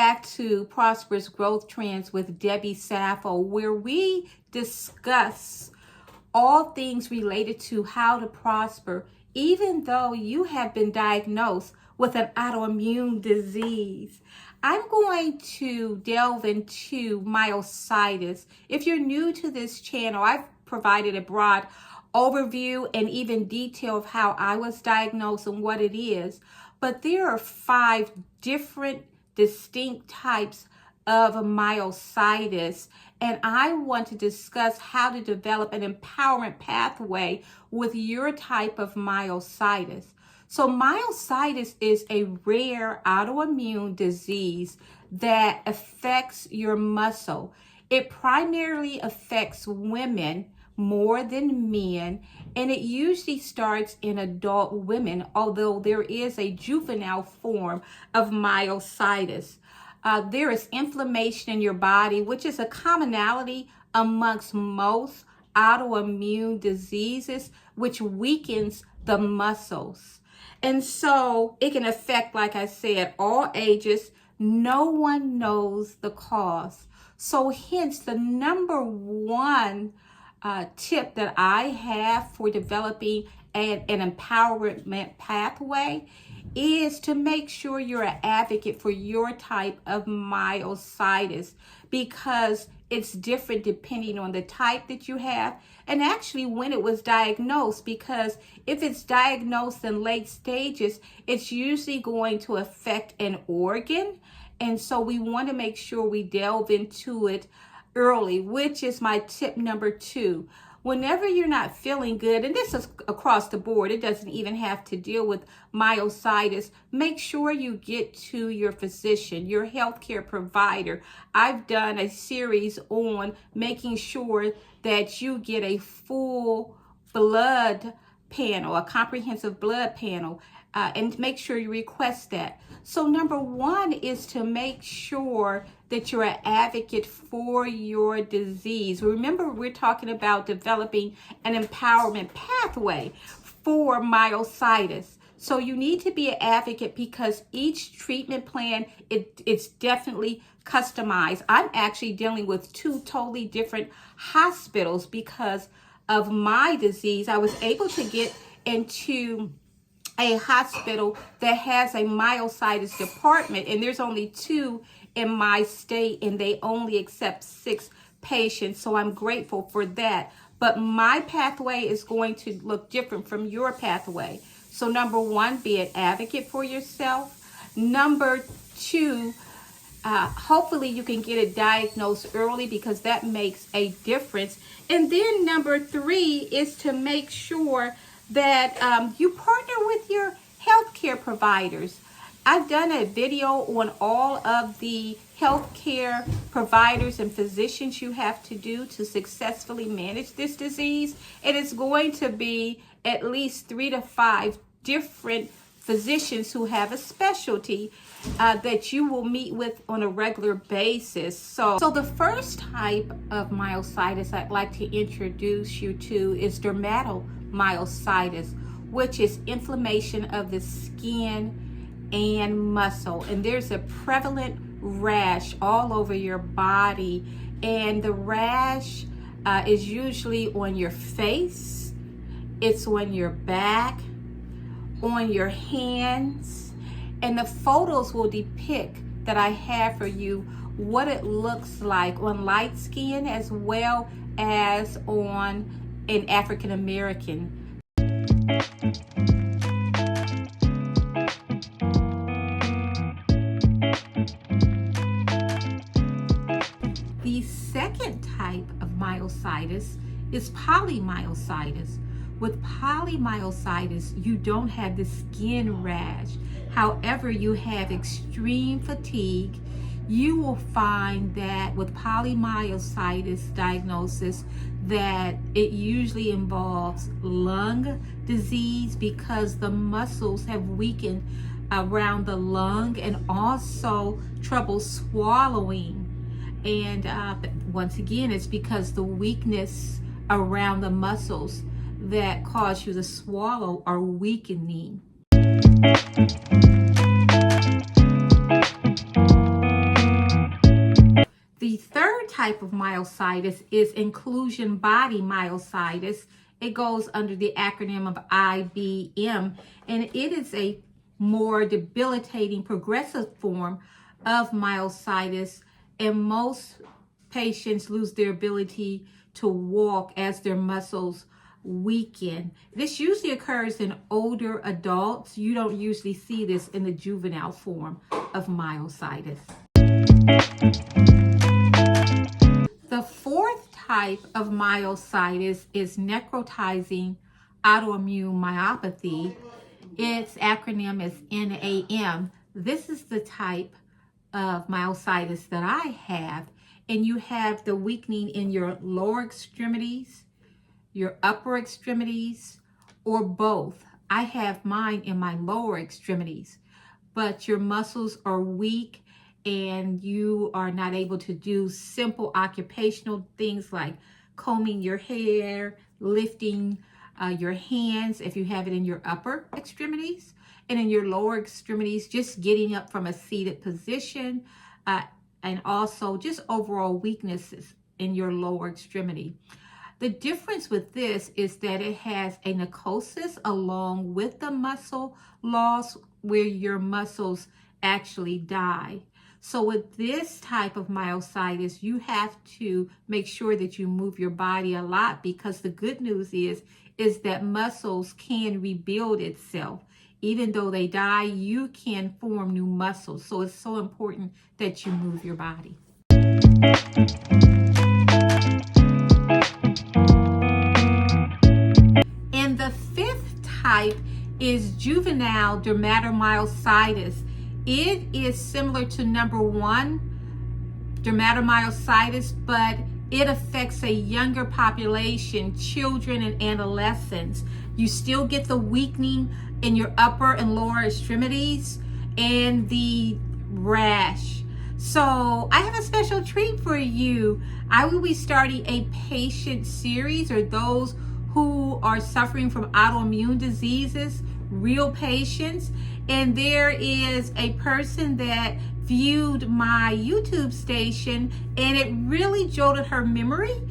back to Prosperous Growth Trends with Debbie Sappho, where we discuss all things related to how to prosper, even though you have been diagnosed with an autoimmune disease. I'm going to delve into myositis. If you're new to this channel, I've provided a broad overview and even detail of how I was diagnosed and what it is. But there are 5 different distinct types of myositis, and I want to discuss how to develop an empowerment pathway with your type of myositis. So myositis is a rare autoimmune disease that affects your muscle. It primarily affects women more than men, and it usually starts in adult women, although there is a juvenile form of myositis. There is inflammation in your body, which is a commonality amongst most autoimmune diseases, which weakens the muscles. And so it can affect, like I said, all ages. No one knows the cause. So hence the number one tip that I have for developing an empowerment pathway is to make sure you're an advocate for your type of myositis, because it's different depending on the type that you have and actually when it was diagnosed, because if it's diagnosed in late stages, it's usually going to affect an organ. And so we want to make sure we delve into it early, which is my tip number 2. Whenever you're not feeling good, and this is across the board, it doesn't even have to deal with myositis, make sure you get to your physician, your healthcare provider. I've done a series on making sure that you get a full blood panel, a comprehensive blood panel, and make sure you request that. So number 1 is to make sure that you're an advocate for your disease. Remember, we're talking about developing an empowerment pathway for myositis. So you need to be an advocate, because each treatment plan, it's definitely customized. I'm actually dealing with 2 totally different hospitals because of my disease. I was able to get into a hospital that has a myositis department, and there's only 2 in my state, and they only accept 6 patients. So I'm grateful for that. But my pathway is going to look different from your pathway. So number 1, be an advocate for yourself. Number 2, hopefully you can get it diagnosed early, because that makes a difference. And then number 3 is to make sure that you partner with your healthcare providers. I've done a video on all of the healthcare providers and physicians you have to do to successfully manage this disease. And it's going to be at least 3 to 5 different physicians who have a specialty that you will meet with on a regular basis. So the first type of myositis I'd like to introduce you to is dermatomyositis, which is inflammation of the skin and muscle. And there's a prevalent rash all over your body, and the rash is usually on your face, it's on your back, on your hands, and the photos will depict that I have for you what it looks like on light skin as well as on an African American. The second type of myositis is polymyositis. With polymyositis, you don't have the skin rash. However, you have extreme fatigue. You will find that with polymyositis diagnosis that it usually involves lung disease, because the muscles have weakened around the lung, and also trouble swallowing. And once again, it's because the weakness around the muscles that cause you to swallow are weakening. The third type of myositis is inclusion body myositis. It goes under the acronym of IBM, and it is a more debilitating progressive form of myositis, and most patients lose their ability to walk as their muscles weaken. This usually occurs in older adults. You don't usually see this in the juvenile form of myositis. The fourth type of myositis is necrotizing autoimmune myopathy. Its acronym is NAM. This is the type of myositis that I have, and you have the weakening in your lower extremities, your upper extremities, or both. I have mine in my lower extremities, but your muscles are weak and you are not able to do simple occupational things like combing your hair, lifting your hands if you have it in your upper extremities, and in your lower extremities, just getting up from a seated position, and also just overall weaknesses in your lower extremity. The difference with this is that it has a necrosis along with the muscle loss where your muscles actually die. So with this type of myositis, you have to make sure that you move your body a lot, because the good news is that muscles can rebuild itself. Even though they die, you can form new muscles. So it's so important that you move your body. And the fifth type is juvenile dermatomyositis. It is similar to number one, dermatomyositis, but it affects a younger population, children and adolescents. You still get the weakening in your upper and lower extremities and the rash. So I have a special treat for you. I will be starting a patient series, or those who are suffering from autoimmune diseases, real patients. And there is a person that viewed my YouTube station, and it really jolted her memory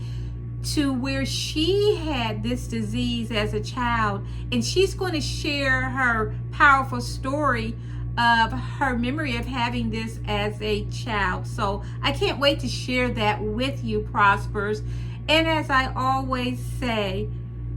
to where she had this disease as a child, and she's going to share her powerful story of her memory of having this as a child. So I can't wait to share that with you, Prospers. And as I always say,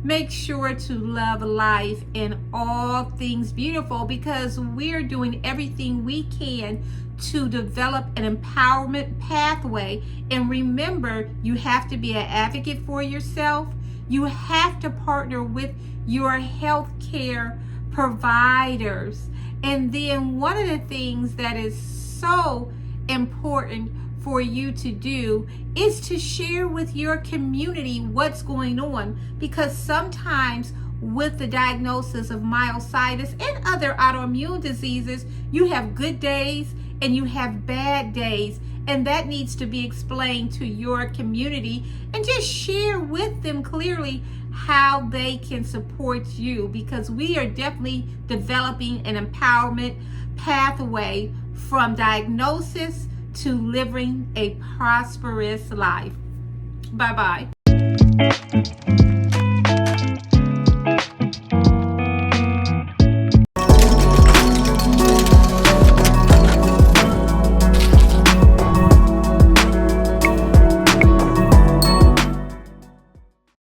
make sure to love life and all things beautiful, because we're doing everything we can to develop an empowerment pathway. And remember, you have to be an advocate for yourself. You have to partner with your healthcare providers. And then one of the things that is so important for you to do is to share with your community what's going on, because sometimes with the diagnosis of myositis and other autoimmune diseases, you have good days and you have bad days, and that needs to be explained to your community, and just share with them clearly how they can support you, because we are definitely developing an empowerment pathway from diagnosis to living a prosperous life. Bye-bye.